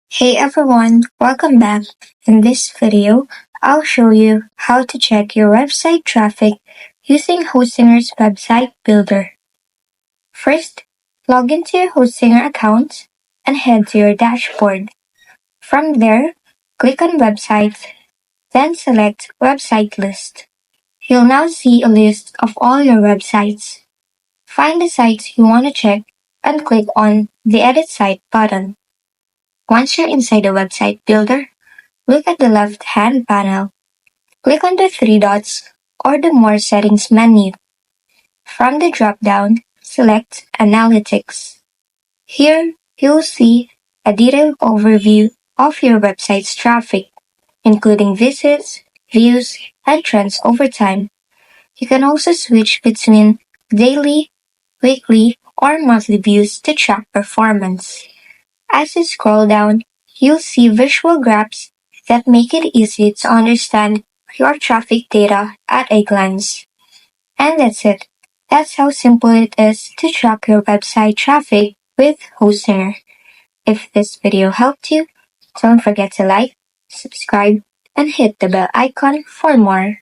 Hey everyone, welcome back. In this video, I'll show you how to check your website traffic using Hostinger's website builder. First, log into your Hostinger account and head to your dashboard. From there, click on Websites, then select Website List. You'll now see a list of all your websites. Find the sites you want to check and click on the Edit Site button. Once you're inside the website builder, look at the left-hand panel. Click on the three dots or the More Settings menu. From the drop-down, select Analytics. Here, you'll see a detailed overview of your website's traffic, including visits, views, and trends over time. You can also switch between daily, weekly, or monthly views to track performance. As you scroll down, you'll see visual graphs that make it easy to understand your traffic data at a glance. And that's it. That's how simple it is to track your website traffic with Hostinger. If this video helped you, don't forget to like, subscribe, and hit the bell icon for more.